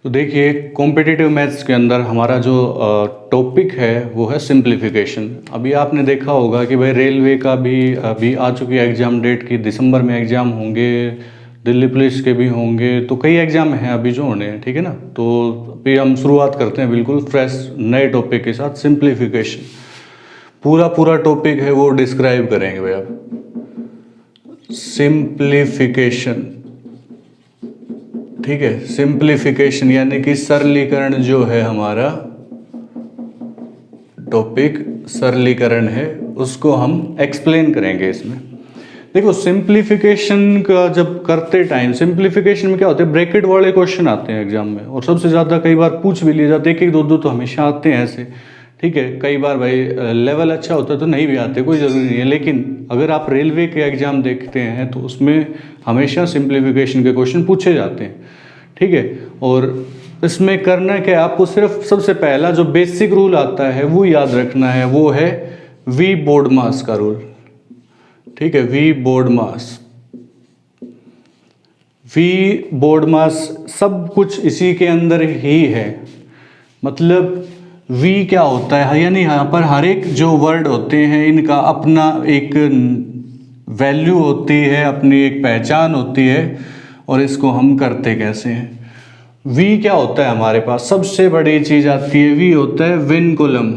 तो देखिए competitive maths के अंदर हमारा जो टॉपिक है वो है सिंप्लीफिकेशन। अभी आपने देखा होगा कि भाई रेलवे का भी अभी आ चुकी है एग्ज़ाम डेट की, दिसंबर में एग्ज़ाम होंगे, दिल्ली पुलिस के भी होंगे, तो कई एग्ज़ाम हैं अभी जो होने हैं, ठीक है ना। तो अभी हम शुरुआत करते हैं बिल्कुल फ्रेश नए टॉपिक के साथ, सिंप्लीफिकेशन। पूरा टॉपिक है वो डिस्क्राइब करेंगे भाई आप। सिंप्लीफिकेशन, ठीक है, सिंप्लीफिकेशन यानी कि सरलीकरण जो है हमारा टॉपिक, सरलीकरण है, उसको हम एक्सप्लेन करेंगे इसमें। देखो सिंप्लीफिकेशन का जब करते टाइम, सिंप्लीफिकेशन में क्या होता है, ब्रैकेट वाले क्वेश्चन आते हैं एग्जाम में और सबसे ज़्यादा कई बार पूछ भी लिए जाते हैं, एक दो तो हमेशा आते हैं ऐसे, ठीक है। कई बार भाई लेवल अच्छा होता है तो नहीं भी आते, कोई ज़रूरी नहीं है, लेकिन अगर आप रेलवे के एग्ज़ाम देखते हैं तो उसमें हमेशा सिंप्लीफिकेशन के क्वेश्चन पूछे जाते हैं, ठीक है। और इसमें करना क्या है, आपको सिर्फ सबसे पहला जो बेसिक रूल आता है वो याद रखना है, वो है वी बोर्डमास का रूल, ठीक है। वी बोर्डमास, वी बोर्डमास सब कुछ इसी के अंदर ही है। मतलब वी क्या होता है, यानी यहाँ पर हर एक जो वर्ड होते हैं इनका अपना एक वैल्यू होती है, अपनी एक पहचान होती है, और इसको हम करते कैसे हैं। वी क्या होता है हमारे पास, सबसे बड़ी चीज आती है, वी होता है विनकुलम,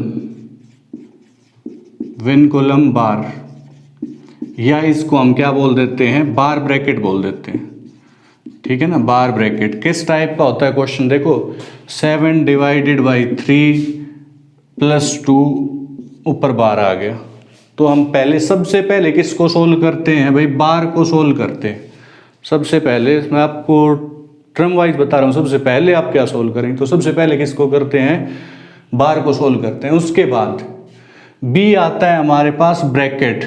विनकुलम बार, या इसको हम क्या बोल देते हैं, बार ब्रैकेट बोल देते हैं, ठीक है ना। बार ब्रैकेट किस टाइप का होता है क्वेश्चन, देखो 7 डिवाइडेड बाई 3 प्लस 2 ऊपर बार आ गया, तो हम पहले सबसे पहले किसको सोल्व करते हैं भाई, बार को सोल्व करते हैं सबसे पहले। मैं आपको टर्म वाइज बता रहा हूँ, सबसे पहले आप क्या सोल्व करेंगे, तो सबसे पहले किसको करते हैं, बार को सोल्व करते हैं। उसके बाद बी आता है हमारे पास ब्रैकेट,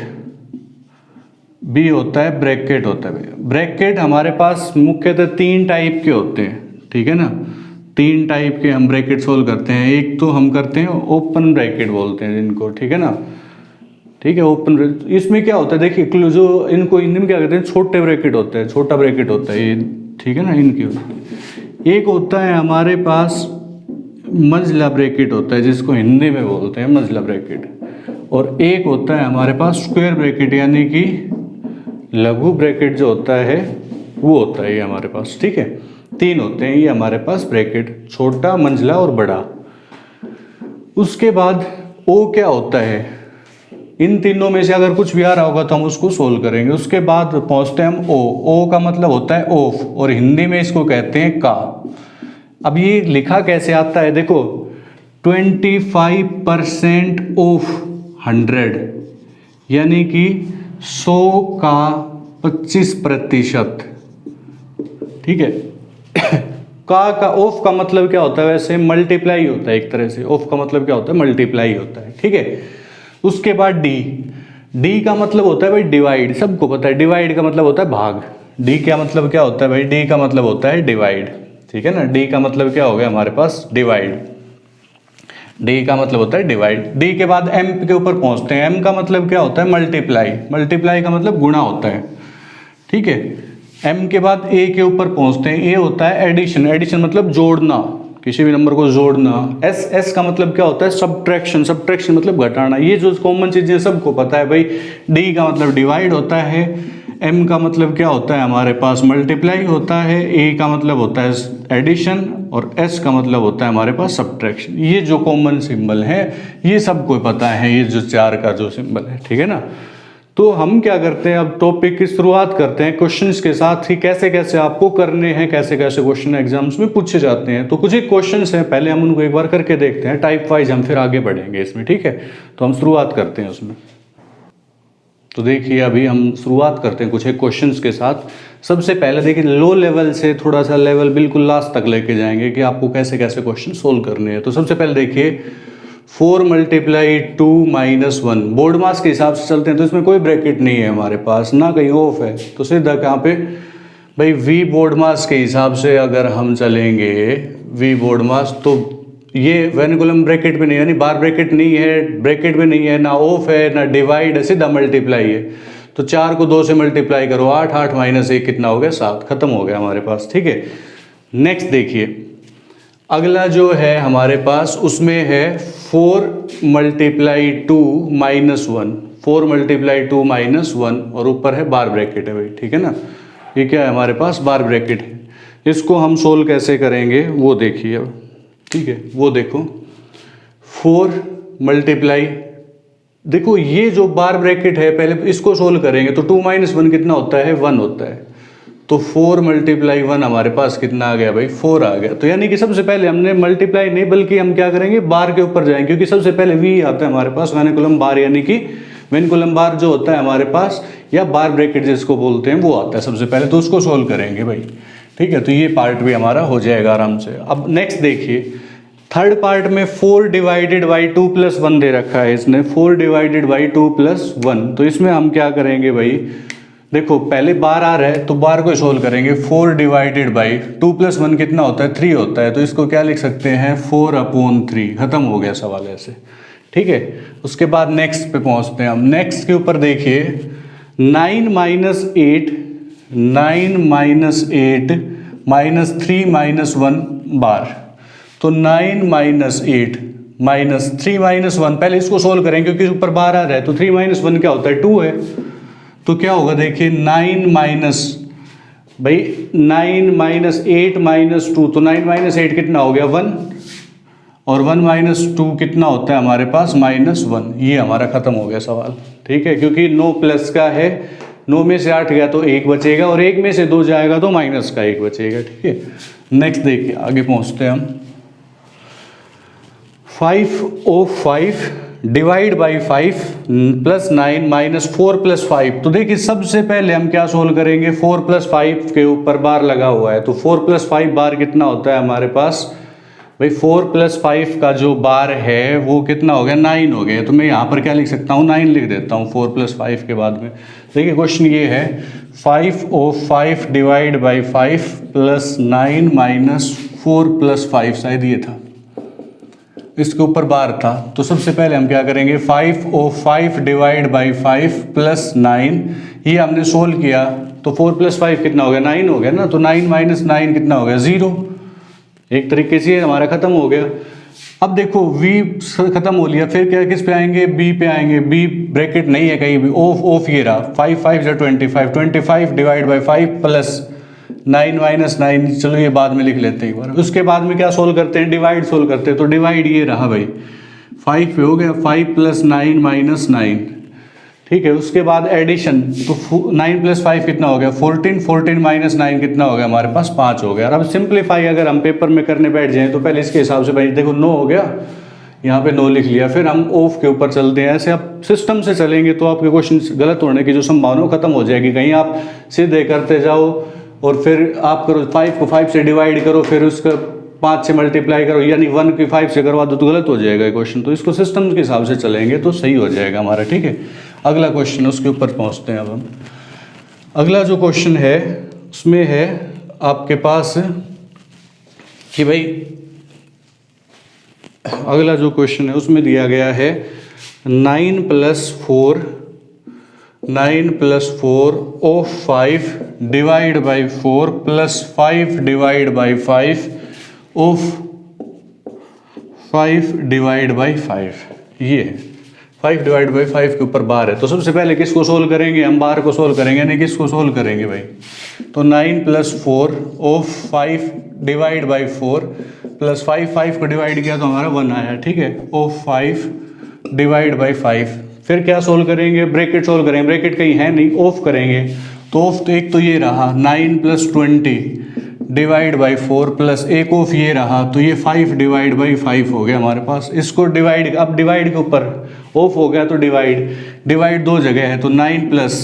बी होता है ब्रैकेट, होता है ब्रैकेट हमारे पास मुख्यतः 3 टाइप के होते हैं, ठीक है ना। 3 टाइप के हम ब्रैकेट सोल्व करते हैं। एक तो हम करते हैं ओपन ब्रैकेट बोलते हैं जिनको, ठीक है ना, ठीक है। ओपन, इसमें क्या होता है देखिए, जो इनको हिंदी में क्या कहते हैं, छोटे ब्रैकेट होते हैं, छोटा ब्रैकेट होता है ये, ठीक है ना। इनकी एक होता है हमारे पास मंझला ब्रैकेट होता है, जिसको हिंदी में बोलते हैं मंझला ब्रैकेट, और एक होता है हमारे पास स्क्वायर ब्रैकेट, यानी कि लघु ब्रैकेट जो होता है वो होता है ये हमारे पास, ठीक है। 3 होते हैं ये हमारे पास ब्रैकेट, छोटा, मंझला और बड़ा। उसके बाद ओ क्या होता है, इन तीनों में से अगर कुछ भी आ रहा होगा तो हम उसको सोल्व करेंगे। उसके बाद पहुंचते हैं हम ओ, ओ का मतलब होता है ऑफ, और हिंदी में इसको कहते हैं का। अब ये लिखा कैसे आता है, देखो 25% ऑफ 100, यानी कि 100 का 25%, ठीक है। का ऑफ का मतलब क्या होता है, वैसे मल्टीप्लाई होता है एक तरह से, ऑफ का मतलब क्या होता है, मल्टीप्लाई होता है, ठीक है। उसके बाद डी, डी का मतलब होता है भाई डिवाइड, सबको पता है डिवाइड का मतलब होता है भाग। डी का मतलब क्या होता है भाई, डी का मतलब होता है डिवाइड, ठीक है ना। डी का मतलब क्या हो गया हमारे पास, डिवाइड, डी का मतलब होता है डिवाइड। डी के बाद एम के ऊपर पहुंचते हैं। एम का मतलब क्या होता है, मल्टीप्लाई, मल्टीप्लाई का मतलब गुणा होता है, ठीक है। एम के बाद ए के ऊपर पहुंचते हैं, ए होता है एडिशन, एडिशन मतलब जोड़ना, किसी भी नंबर को जोड़ना। एस, एस का मतलब क्या होता है, सब्ट्रैक्शन, सब्ट्रैक्शन मतलब घटाना। ये जो कॉमन चीजें सबको पता है भाई। डी का मतलब डिवाइड होता है, एम का मतलब क्या होता है हमारे पास, मल्टीप्लाई होता है, ए का मतलब होता है एडिशन, और एस का मतलब होता है हमारे पास सब्ट्रैक्शन। ये जो कॉमन सिंबल है ये सबको पता है, ये जो 4 का जो सिंबल है, ठीक है ना। तो हम क्या करते हैं, अब टॉपिक की शुरुआत करते हैं क्वेश्चंस के साथ ही, कैसे कैसे आपको करने हैं, कैसे कैसे क्वेश्चन एग्जाम्स में पूछे जाते हैं। तो कुछ एक क्वेश्चंस हैं, पहले हम उनको एक बार करके देखते हैं, टाइप वाइज हम फिर आगे बढ़ेंगे इसमें, ठीक है। तो हम शुरुआत करते हैं उसमें। तो देखिए अभी हम शुरुआत करते हैं कुछ एक क्वेश्चंस के साथ। सबसे पहले देखिए लो लेवल से थोड़ा सा लेवल बिल्कुल लास्ट तक लेके जाएंगे कि आपको कैसे कैसे क्वेश्चन सोल्व करने हैं। तो सबसे पहले देखिए 4 × 2 - 1, बोर्ड मास के हिसाब से चलते हैं, तो इसमें कोई ब्रैकेट नहीं है हमारे पास, ना कहीं ऑफ है, तो सीधा कहाँ पे भाई, वी बोर्ड मास के हिसाब से अगर हम चलेंगे, वी बोर्ड मास, तो ये वेनिकुलम ब्रैकेट भी नहीं है, यानी बार ब्रैकेट नहीं है, ब्रैकेट भी नहीं है, ना ऑफ है, ना डिवाइड है, सीधा मल्टीप्लाई है। तो 4 को 2 से मल्टीप्लाई करो, 8, 8 - 1 कितना हो गया, 7, खत्म हो गया हमारे पास, ठीक है। नेक्स्ट देखिए अगला जो है हमारे पास उसमें है 4 मल्टीप्लाई 2 माइनस 1, 4 मल्टीप्लाई 2 माइनस 1 और ऊपर है बार ब्रैकेट है भाई, ठीक है ना। ये क्या है हमारे पास बार ब्रैकेट है। इसको हम सोल्व कैसे करेंगे वो देखिए अब, ठीक है। वो देखो 4 मल्टीप्लाई, देखो ये जो बार ब्रैकेट है पहले इसको सोल्व करेंगे तो 2 माइनस 1 कितना होता है 1 होता है। तो 4 मल्टीप्लाई 1 हमारे पास कितना आ गया भाई 4 आ गया। तो यानी कि सबसे पहले हमने मल्टीप्लाई नहीं बल्कि हम क्या करेंगे बार के ऊपर जाएंगे, क्योंकि सबसे पहले वी आता है हमारे पास वेनिकुलम बार, यानी कि वेनिकुलम बार जो होता है हमारे पास या बार ब्रैकेट जिसको बोलते हैं वो आता है सबसे पहले, तो उसको सोल्व करेंगे भाई, ठीक है। तो ये पार्ट भी हमारा हो जाएगा आराम से। अब नेक्स्ट देखिए थर्ड पार्ट में 4 डिवाइडेड बाई 2 प्लस 1 दे रखा है इसने, 4 डिवाइडेड बाई 2 प्लस 1। तो इसमें हम क्या करेंगे भाई, देखो पहले बार आ रहा है तो बार को सोल्व करेंगे। 4 डिवाइडेड बाई 2 प्लस 1 कितना होता है 3 होता है, तो इसको क्या लिख सकते हैं 4/3। खत्म हो गया सवाल ऐसे, ठीक है। उसके बाद नेक्स्ट पे पहुंचते हैं हम। नेक्स्ट के ऊपर देखिए 9 माइनस 8 माइनस 3 माइनस 1 बार। तो 9 माइनस 8 माइनस 3 माइनस 1, पहले इसको सोल्व करेंगे क्योंकि ऊपर बार आ रहा है। तो 3 माइनस 1 क्या होता है 2 है। तो क्या होगा देखिए 9 माइनस 8 माइनस 2, तो 9 माइनस 8 कितना हो गया 1, और 1 माइनस 2 कितना होता है हमारे पास -1। ये हमारा खत्म हो गया सवाल, ठीक है। क्योंकि 9 प्लस का है, 9 में से 8 गया तो 1 बचेगा, और 1 में से 2 जाएगा तो माइनस का 1 बचेगा, ठीक है। नेक्स्ट देखिए आगे पहुंचते हैं हम। 5/5 divide by 5 plus 9 minus 4 plus 5। तो देखिए सबसे पहले हम क्या सोल्व करेंगे, 4 प्लस 5 के ऊपर बार लगा हुआ है, तो 4 प्लस 5 बार कितना होता है हमारे पास भाई, 4 प्लस 5 का जो बार है वो कितना हो गया 9 हो गया। तो मैं यहाँ पर क्या लिख सकता हूँ 9 लिख देता हूँ 4 प्लस 5 के बाद में। देखिए क्वेश्चन ये है 5/5 divide by 5 plus 9 minus 4 plus 5, शायद ये था, इसके ऊपर बार था। तो सबसे पहले हम क्या करेंगे 5/5 डिवाइड बाई 5 प्लस 9, ये हमने सोल्व किया तो 4 प्लस 5 कितना हो गया 9 हो गया ना। तो 9 माइनस 9 कितना हो गया 0। एक तरीके से हमारा खत्म हो गया। अब देखो v खत्म हो लिया, फिर क्या किस पे आएंगे b पे आएंगे। b ब्रैकेट नहीं है कहीं भी, ऑफ ये रहा 5/5 = 25 डिवाइड बाई 5 प्लस 9 माइनस 9, चलो ये बाद में लिख लेते हैं एक बार। उसके बाद में क्या सोल्व करते हैं डिवाइड सोल्व करते हैं। तो डिवाइड ये रहा भाई 5 पे हो गया 5 प्लस 9 माइनस 9, ठीक है। उसके बाद एडिशन, तो 9 प्लस 5 कितना हो गया 14, 14 माइनस 9 कितना हो गया हमारे पास 5 हो गया। और अब सिंप्लीफाई अगर हम पेपर में करने बैठ जाएं तो पहले इसके हिसाब से भाई देखो 9 हो गया, यहाँ पे 9 लिख लिया। फिर हम ऑफ के ऊपर चलते हैं। ऐसे आप सिस्टम से चलेंगे तो आपके क्वेश्चन गलत होने की जो संभावना खत्म हो जाएगी। कहीं आप सीधे करते जाओ और फिर आप करो 5 को 5 से डिवाइड करो, फिर उसका 5 से मल्टीप्लाई करो, यानी 1 की 5 से करवा दो तो गलत हो जाएगा क्वेश्चन। तो इसको सिस्टम के हिसाब से चलेंगे तो सही हो जाएगा हमारा, ठीक है। अगला क्वेश्चन उसके ऊपर पहुंचते हैं अब हम। अगला जो क्वेश्चन है उसमें है आपके पास कि भाई, अगला जो क्वेश्चन है उसमें दिया गया है 9 plus 4 of 5 divide by 4 plus 5 divide by 5 of 5 divide by 5। ये 5 डिवाइड बाई 5 के ऊपर बार है। तो सबसे पहले किसको सोल्व करेंगे हम, बार को सोल्व करेंगे, यानी किसको सोल्व करेंगे भाई। तो 9 plus 4 of 5 divide by 4 plus 5 को डिवाइड किया तो हमारा 1 आया, ठीक है। ऑफ 5 डिवाइड बाई 5, फिर क्या सोल्व करेंगे ब्रैकेट सोल्व करेंगे, ब्रैकेट कहीं है नहीं, ऑफ करेंगे। तो ऑफ तो एक तो ये रहा 9 प्लस 20 डिवाइड बाई 4 प्लस एक ऑफ ये रहा, तो ये 5 डिवाइड बाई 5 हो गया हमारे पास। इसको डिवाइड, अब डिवाइड के ऊपर ऑफ हो गया तो डिवाइड 2 जगह है। तो 9 प्लस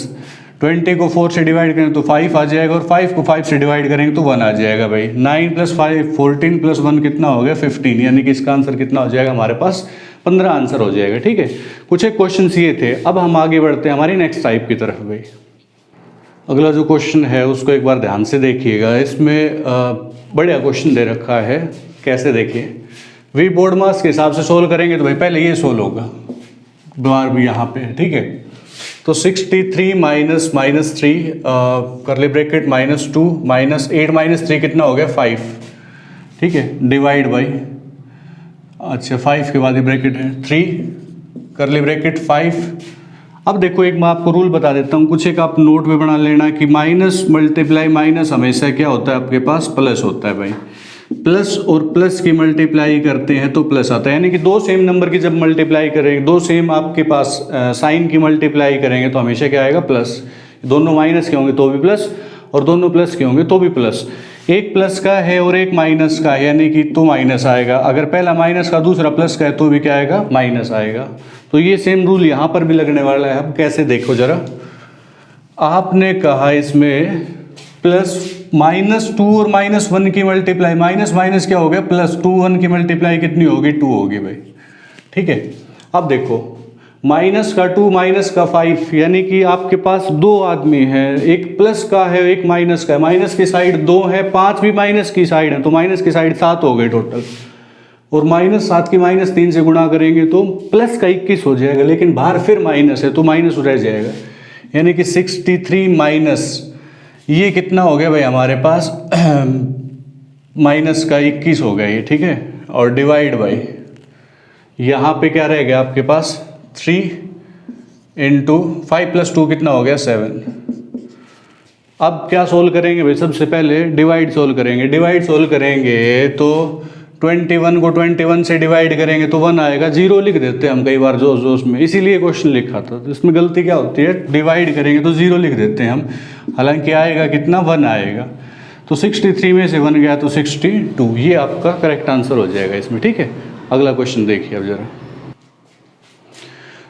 20 को 4 से डिवाइड करें तो 5 आ जाएगा, और 5 को 5 से डिवाइड करेंगे तो 1 आ जाएगा भाई। 9 प्लस 5 14 प्लस 1 कितना हो गया 15, यानी कि इसका आंसर कितना हो जाएगा हमारे पास 15 आंसर हो जाएगा, ठीक है। कुछ एक क्वेश्चन ये थे। अब हम आगे बढ़ते हैं हमारी नेक्स्ट टाइप की तरफ भाई। अगला जो क्वेश्चन है उसको एक बार ध्यान से देखिएगा। इसमें बढ़िया क्वेश्चन दे रखा है, कैसे देखिए। वी बोर्ड मास के हिसाब से सोल्व करेंगे तो भाई पहले ये सोल्व होगा, बार भी यहाँ पे, ठीक है। तो 63 माइनस -3 करली ब्रैकेट -2 -8 -3 कितना हो गया 5, ठीक है, डिवाइड बाई, अच्छा 5 के बाद ये ब्रैकेट है 3 करली ब्रैकेट 5। अब देखो एक मैं आपको रूल बता देता हूँ, कुछ एक आप नोट में बना लेना कि माइनस मल्टीप्लाई माइनस हमेशा क्या होता है आपके पास, प्लस होता है भाई। प्लस और प्लस की मल्टीप्लाई करते हैं तो प्लस आता है, यानी कि दो सेम नंबर की जब मल्टीप्लाई करेंगे, दो सेम आपके पास साइन की मल्टीप्लाई करेंगे तो हमेशा क्या आएगा, प्लस। दोनों माइनस के होंगे तो भी प्लस, और दोनों प्लस के होंगे तो भी प्लस। एक प्लस का है और एक माइनस का है, यानी कि तो माइनस आएगा। अगर पहला माइनस का दूसरा प्लस का है तो भी क्या आएगा, माइनस आएगा। तो ये सेम रूल यहाँ पर भी लगने वाला है। अब कैसे, देखो जरा, आपने कहा इसमें प्लस -2 और -1 की मल्टीप्लाई, माइनस माइनस क्या हो गया प्लस, 2 1 की मल्टीप्लाई कितनी होगी, 2 होगी भाई। ठीक है, अब देखो माइनस का 2 माइनस का 5, यानी कि आपके पास दो आदमी हैं, एक प्लस का है एक माइनस का है। माइनस की साइड 2 है, 5 भी माइनस की साइड है, तो माइनस की साइड 7 हो गए टोटल। और -7 की -3 से गुणा करेंगे तो प्लस का 21 हो जाएगा, लेकिन बाहर फिर माइनस है तो माइनस रह जाएगा, यानी कि 63 माइनस ये कितना हो गया भाई हमारे पास माइनस का 21 हो गया ये। ठीक है, और डिवाइड बाई यहाँ पे क्या रह गया आपके पास 3 इंटू 5 + 2 कितना हो गया 7। अब क्या सोल्व करेंगे भाई, सबसे पहले डिवाइड सोल्व करेंगे। डिवाइड सोल्व करेंगे तो 21 को 21 से डिवाइड करेंगे तो 1 आएगा। 0 लिख देते हैं हम कई बार जोश जोश में, इसीलिए क्वेश्चन लिखा था। तो इसमें गलती क्या होती है, डिवाइड करेंगे तो 0 लिख देते हैं हम, हालांकि आएगा कितना 1 आएगा। तो 63 में से 1 गया तो 62, ये आपका करेक्ट आंसर हो जाएगा इसमें। ठीक है, अगला क्वेश्चन देखिए अब जरा।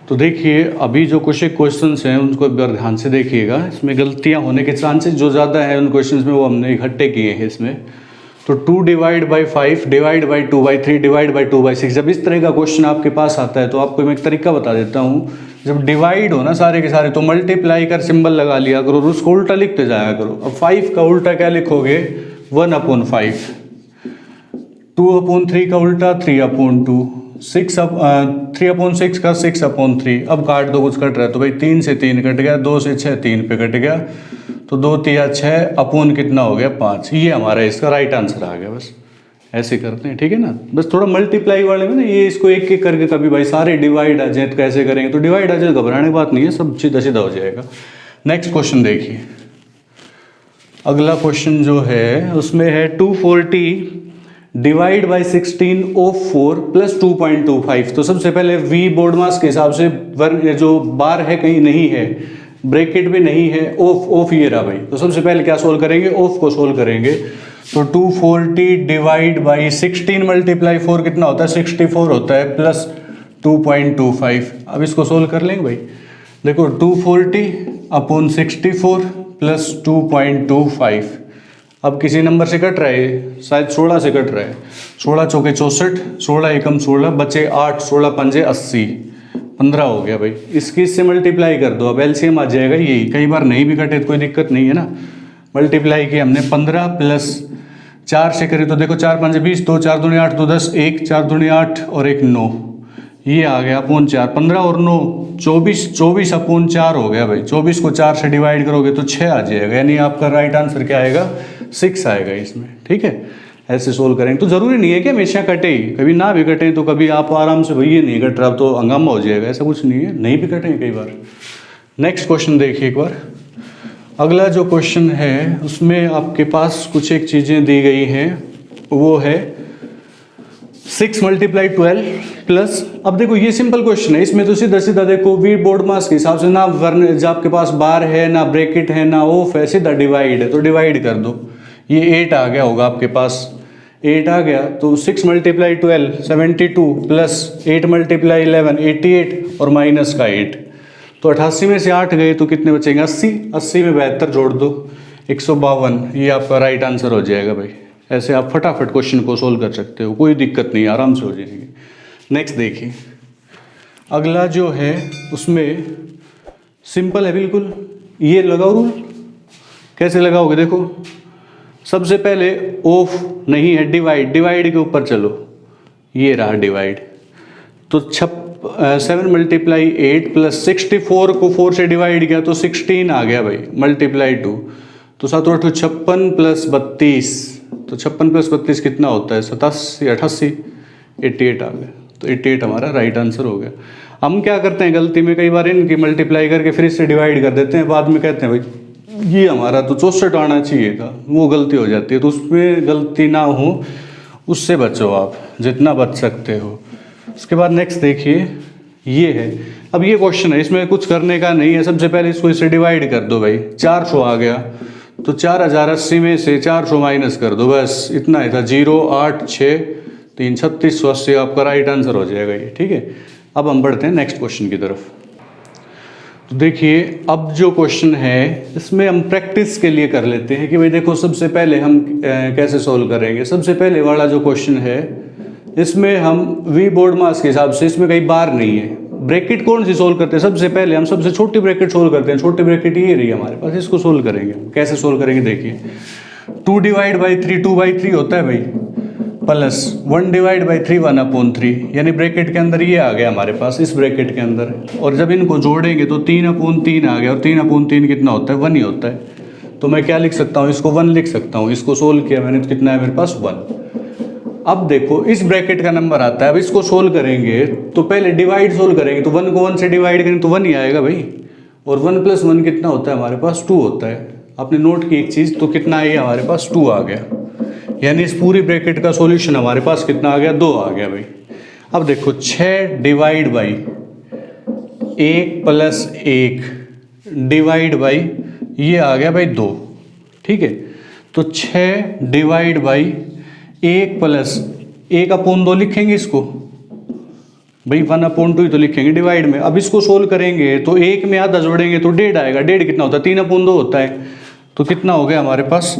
तो देखिए अभी जो कुछ एक क्वेश्चंस हैं उनको एक बार ध्यान से देखिएगा, इसमें गलतियां होने के चांसेस जो ज़्यादा है उन क्वेश्चंस में वो हमने इकट्ठे किए हैं इसमें। तो 2 divide by 5 divide by 2/3 divide by 2/6, जब इस तरह का क्वेश्चन आपके पास आता है तो आपको मैं एक तरीका बता देता हूँ। जब डिवाइड हो ना सारे के सारे तो मल्टीप्लाई कर सिंबल लगा लिया करो, उसको उल्टा लिखते जाया करो। अब 5 का उल्टा क्या लिखोगे 1/5, 2/3 का उल्टा 3/2, 3/6 का 6/3। अब काट दो, कुछ कट रहा है तो भाई 3 से 3 कट गया, 2 से 6 3 पे कट गया, तो 2 3 6 अपोन कितना हो गया 5। ये हमारा इसका राइट आंसर आ गया। बस ऐसे करते हैं, ठीक है ना। बस थोड़ा मल्टीप्लाई वाले में ना ये इसको एक एक करके, कभी भाई सारे डिवाइड आ जाए तो कैसे करेंगे, तो डिवाइड आ जाए घबराने की बात नहीं है, सब सीधा सीधा हो जाएगा। नेक्स्ट क्वेश्चन देखिए, अगला क्वेश्चन जो है उसमें है 240 डिवाइड बाई 16 ऑफ 4 प्लस 2.25। तो सबसे पहले वी बोर्ड मास के हिसाब से वर्ग जो बार है कहीं नहीं है, ब्रैकेट भी नहीं है, ऑफ ये रहा भाई। तो सबसे पहले क्या सोल्व करेंगे, ऑफ को सोल्व करेंगे। तो 240 डिवाइड बाई 16 मल्टीप्लाई 4 कितना होता है 64 होता है, प्लस 2.25। अब इसको सोल्व कर लेंगे भाई। देखो 240/64 प्लस 2.25। अब किसी नंबर से कट रहा है, शायद 16 से कट रहा है। 16 चौके 64, 16 एकम 16, बचे 8, 16 पंजे 80, 15 हो गया भाई। इसकी इससे मल्टीप्लाई कर दो, अब एलसीएम आ जाएगा यही। कई बार नहीं भी कटे तो कोई दिक्कत नहीं है ना। मल्टीप्लाई किया हमने 15 प्लस 4 से करें तो देखो 4 पंजे 20, 2 4 दूनी 8, 2 10, 1 4 दूनी 8 और 1 9, ये आ गया अपोन 4। 15 और 9 24, 24/4 हो गया भाई। 24 को 4 से डिवाइड करोगे तो 6 आ जाएगा, यानी आपका राइट आंसर क्या आएगा 6 आएगा इसमें। ठीक है, ऐसे सोल्व करेंगे। तो जरूरी नहीं है कि हमेशा कटे ही, कभी ना भी कटे तो कभी आप आराम से भैया नहीं कट रहा तो हंगामा हो जाएगा, ऐसा कुछ नहीं है, नहीं भी कटेंगे कई बार। नेक्स्ट क्वेश्चन देखिए एक बार। अगला जो क्वेश्चन है उसमें आपके पास कुछ एक चीज़ें दी गई हैं, वो है 6 × 12 प्लस। अब देखो ये सिंपल क्वेश्चन है, इसमें तो सीधा सीधा देखो वी बोर्ड मास के हिसाब से ना वर्ण जब आपके पास बार है ना ब्रैकेट है ना ऑफ है, सीधा डिवाइड है तो डिवाइड कर दो। ये 8 आ गया होगा आपके पास, 8 आ गया तो 6 × 12 72 प्लस 8 × 11 88 और माइनस का 8, तो 88 में से 8 गए तो कितने बचेंगे 80। 80 में 72 जोड़ दो 152, ये आपका राइट आंसर हो जाएगा भाई। ऐसे आप फटाफट क्वेश्चन को सोल्व कर सकते हो, कोई दिक्कत नहीं, आराम से हो जाएगी। नेक्स्ट देखिए, अगला जो है उसमें सिंपल है बिल्कुल। ये लगाओ रूल, कैसे लगाओगे देखो। सबसे पहले ऑफ नहीं है, डिवाइड, डिवाइड के ऊपर चलो, ये रहा डिवाइड। तो 7 × 8 प्लस 64 को 4 से डिवाइड किया तो 16 आ गया भाई, ×2 तो 7 8 56 प्लस 32 तो 56 + 32 कितना होता है? 87, 88, 88 आ गया। तो 88 हमारा राइट आंसर हो गया। हम क्या करते हैं गलती में, कई बार इनकी मल्टीप्लाई करके फिर इससे डिवाइड कर देते हैं, बाद में कहते हैं भाई ये हमारा तो 64 आना चाहिए था, वो गलती हो जाती है। तो उसमें गलती ना हो, उससे बचो आप जितना बच सकते हो। उसके बाद नेक्स्ट देखिए, ये है। अब ये क्वेश्चन है, इसमें कुछ करने का नहीं है। सबसे पहले इसको इससे डिवाइड कर दो भाई, 400 आ गया तो 4080 में से 400 माइनस कर दो, बस इतना ही था। 0, 8, 6, 3, 3680 आपका राइट आंसर हो जाएगा ये। ठीक है, अब हम बढ़ते हैं नेक्स्ट क्वेश्चन की तरफ। तो देखिए अब जो क्वेश्चन है इसमें हम प्रैक्टिस के लिए कर लेते हैं कि भाई देखो सबसे पहले हम कैसे सोल्व करेंगे। सबसे पहले वाला जो क्वेश्चन है इसमें हम वी बोर्ड मास के हिसाब से, इसमें कई बार नहीं है, ब्रैकेट कौन सी सोल्व करते हैं? सबसे पहले हम सबसे छोटी ब्रैकेट सोल्व करते हैं। छोटी ब्रैकेट ये रही हमारे पास, इसको सोल्व करेंगे। कैसे सोल्व करेंगे देखिए, 2/3 2/3 होता है भाई, प्लस 1/3 1/3, यानी ब्रैकेट के अंदर ये आ गया हमारे पास, इस ब्रैकेट के अंदर। और जब इनको जोड़ेंगे तो 3/3 आ गया, और 3/3 कितना होता है? 1 ही होता है। तो मैं क्या लिख सकता हूँ? इसको 1 लिख सकता हूँ। इसको सोल्व किया मैंने तो कितना है मेरे पास? 1। अब देखो इस ब्रैकेट का नंबर आता है। अब इसको सोल्व करेंगे तो पहले डिवाइड सोल्व करेंगे, तो 1 को 1 से डिवाइड करेंगे तो 1 ही आएगा भाई। और 1 + 1 कितना होता है हमारे पास? 2 होता है। आपने नोट की एक चीज़, तो कितना है हमारे पास? 2 आ गया। यानी इस पूरी ब्रैकेट का सॉल्यूशन हमारे पास कितना आ गया? 2 आ गया भाई। अब देखो 6 डिवाइड बाई 1 + 1 डिवाइड बाई ये आ गया भाई 2। ठीक है, तो 6 डिवाइड बाई 1 + 1/2 लिखेंगे इसको भाई, 1/2 ही तो लिखेंगे डिवाइड में। अब इसको सोल्व करेंगे तो 1 में आधा जोड़ेंगे तो 1.5 आएगा। 1.5 कितना होता है? 3/2 होता है। तो कितना हो गया हमारे पास?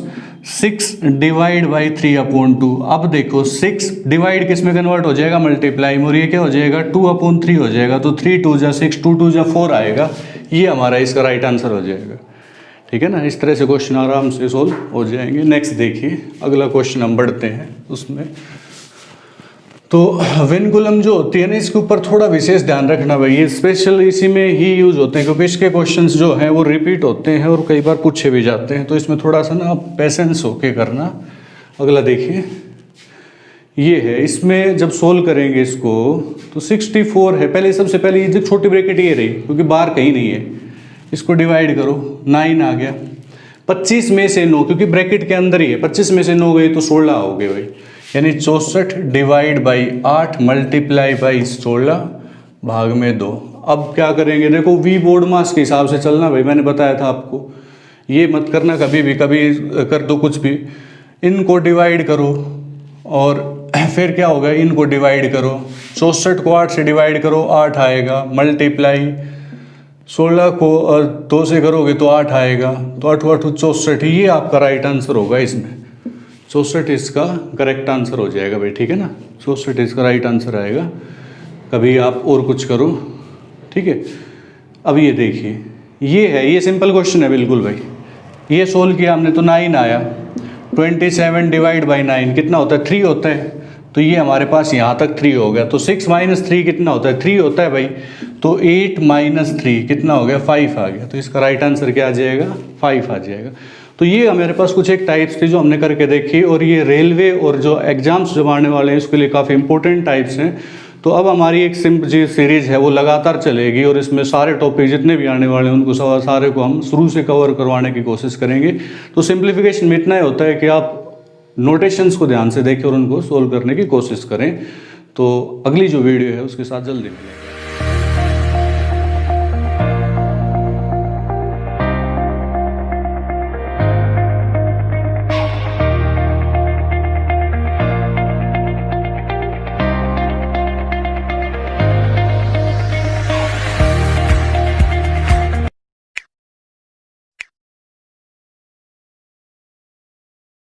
6 डिवाइड बाई 3/2। अब देखो 6 डिवाइड किस में कन्वर्ट हो जाएगा? मल्टीप्लाई में। और ये क्या हो जाएगा? 2/3 हो जाएगा। तो 3 2 जा 6, 2 2 जा 4 आएगा। ये हमारा इसका राइट आंसर हो जाएगा। ठीक है ना, इस तरह से क्वेश्चन आराम से सोल्व हो जाएंगे। नेक्स्ट देखिए, अगला क्वेश्चन हम बढ़ते हैं उसमें। तो विनकुलम जो होती है ना, इसके ऊपर थोड़ा विशेष ध्यान रखना भाई, ये स्पेशल इसी में ही यूज होते हैं, क्योंकि इसके क्वेश्चंस जो हैं वो रिपीट होते हैं और कई बार पूछे भी जाते हैं। तो इसमें थोड़ा सा ना पेशेंस होके करना। अगला देखिए, ये है। इसमें जब सोल्व करेंगे इसको तो 64 है। पहले सबसे पहले ये छोटी ब्रैकेट ये रही, क्योंकि बाहर कहीं नहीं है। इसको डिवाइड करो, 9 आ गया। 25 में से 9, क्योंकि ब्रैकेट के अंदर ही है, 25 में से 9 गई तो 16 हो गए भाई। यानी 64 डिवाइड बाई 8 मल्टीप्लाई बाई 16 भाग में 2। अब क्या करेंगे? देखो वी बोर्ड मास के हिसाब से चलना भाई, मैंने बताया था आपको। ये मत करना कभी भी, कभी कर दो कुछ भी। इनको डिवाइड करो और फिर क्या होगा? इनको डिवाइड करो। 64 को 8 से डिवाइड करो, 8 आएगा। मल्टीप्लाई 16 को 2 से करोगे तो 8 आएगा। तो 8 8 64, ये आपका राइट आंसर होगा। इसमें 64 इसका करेक्ट आंसर हो जाएगा भाई। ठीक है ना, 64 इसका राइट आंसर आएगा। कभी आप और कुछ करो। ठीक है, अब ये देखिए, ये है, ये सिंपल क्वेश्चन है बिल्कुल भाई। ये सोल्व किया हमने तो 9 आया। 27 डिवाइड बाई 9 कितना होता है? 3 होता है। तो ये हमारे पास यहाँ तक 3 हो गया। तो 6 - 3 कितना होता है? 3 होता है भाई। तो 8 - 3 कितना हो गया? 5 आ गया। तो इसका राइट आंसर क्या आ जाएगा? 5 आ जाएगा। तो ये हमारे पास कुछ एक टाइप्स थी जो हमने करके देखी, और ये रेलवे और जो एग्जाम्स जब आने वाले हैं उसके लिए काफ़ी इंपॉर्टेंट टाइप्स हैं। तो अब हमारी एक जो सीरीज़ है वो लगातार चलेगी, और इसमें सारे टॉपिक जितने भी आने वाले हैं उनको सारे को हम शुरू से कवर करवाने की कोशिश करेंगे। तो सिंप्लीफिकेशन में इतना ही होता है कि आप नोटेशंस को ध्यान से देखें और उनको सोल्व करने की कोशिश करें। तो अगली जो वीडियो है उसके साथ जल्दी मिलेंगे।